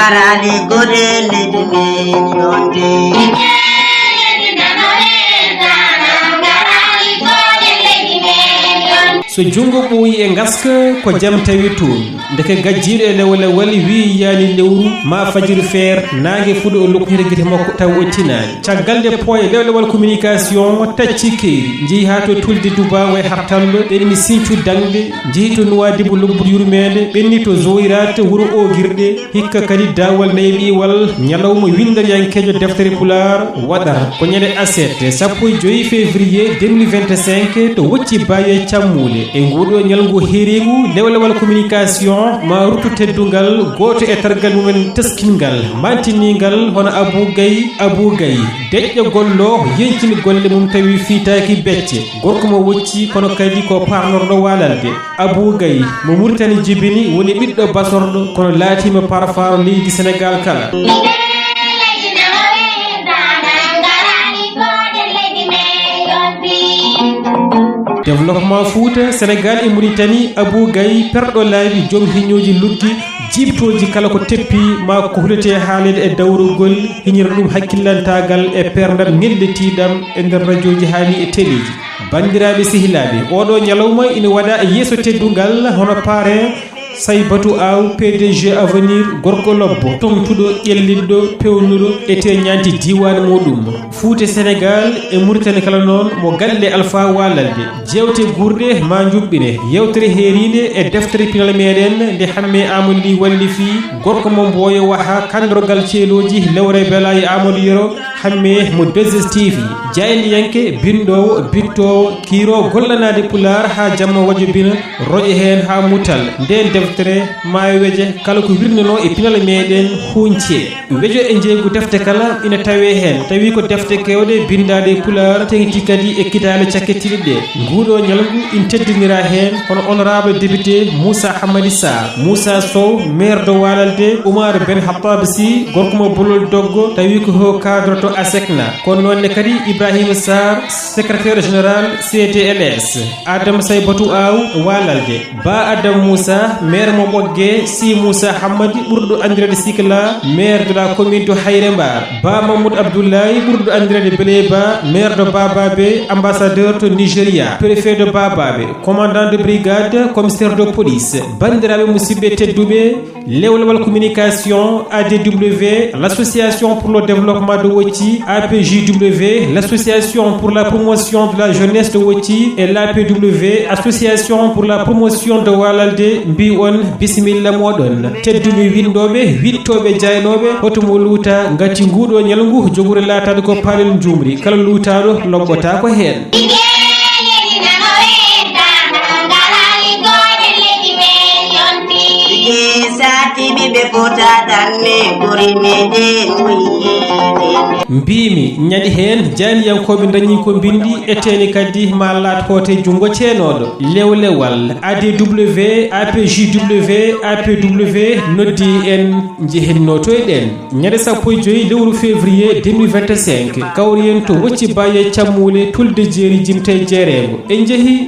garani godel ledmen yonde so jungo ɓooyi e gaska ko jam tawi toon ndeke gajjiɗo e lewlewal wi yaani lewru ma fajiri feere nangue fuɗo o lokkoyta guite makko taw o tinani caggal nde pooye lewlewal communication tacci keyri jeehi ha to tulde dubaw e hartallo ɓenni Sinthiou Dangde jeehi to Nouadhibou lobbudu yurmede ɓenni to Zowirat wuuro Ogirɗe hikka kadi dawal nayɓiwal ñalawma windariyankejo deftere Pulaar waɗata ko ñande aset 15 février 2025 to wocci Baye Cammule e nguɗo ñalngu heerigu lewlewal communication ma ruttu teddungal goto e targal mumen teskingal mantiningal hono Abou Gaye deƴƴo gollo yencini golle mum tawi fiitaki becce gorko mo wocci kono kadi ko parnorɗo walalde Abou Gaye mo Mauritanie jibini woni ɓiɗɗo basorɗo kono laatima parfaro leydi Sénégal kala développement Fouta Sénégal e Mauritanie Abou Gaye perɗo laabi joom hiñoji luggi jibtoji kala ko teppi ma ko hulete haalede e dawrugol hiñira ɗum hakkillantagal e perdal ngelletiɗam e nder radio ji hani e téléji bandiraɓe sehilaɓe oɗo ñalawma ina waɗa e yeeso teddungal hono paare Saybatou Aw PDG avenir gorko lobbo tomtuɗo ƴellidɗo pewnuɗo e teñanti diwan muɗum Fouta Sénégal e Mauritanie kala noon mo galle Alpha Walalde jewte gurde ma juɓɓine yewtere heeride e deftere pinal meɗen nde hamme Amadou Ly walli fi gorko mo Mboyo Waha kandrogal ceeloji lewre bela e Amadou Yero hamme mo 2STV jayliyanke bindowo bittowo kiiro gollanade Pulaar ha jamma wajo bina roƴe hen ha mutal nden deftere mayoweje kala ko wirnano e pinal meɗen huncie wejo e jeegu defte kala ina tawe hen tawi ko defte kewɗe bindade Pulaar tengti kadi e kitale cakketiɗe ɗe nguɗo ñalngu in teddinira hen hono honorable député Moussa Hamadi Sarr Moussa Sow maire de Walalde Oumar Ben Hattab Sy gorko mo Bolol Doggo tawi ko ho cadre to ASECNA kono nonne kadi Ibrahima Sarr secrétaire général CTLS Adam Saybatou Aw Walalde Ba Adam Moussa maire mo Ɓogge Si Moussa Hamadi ɓurɗo andirede Sikla maire de la commune to Hayre Mbar Ba Mamoud Abdoulaye ɓurɗo andirede Beleba maire de Bababe ambassadeur to Nigeria préfet de Bababe commandant de brigade commissaire de police bandiraɓe musidɓe tedduɓe lewlewal communication ADW l'association pour le développement de Wotchi APJW l'association pour la promotion de la jeunesse de Wotchi et l'APW association pour la promotion de Walalde mbi on bisimilla moɗon tedduɓe windoɓe wittoɓe jaynoɓe hoto mo luuta gati nguɗo ñalngu jogori latade ko palel jumri kala luutaɗo lobbota ko hen mbimi ñadi hen janiyankoɓe dañi ko bindi eteni kadi ma lat hote jungo ceenoɗo lewlewal ADW APJW APW noddi en jehennoto e ɗen ñade 15 lewru février 2025 kawriyen to wocci Baye Cammule tulde jeeri jimte jeerego en jeehi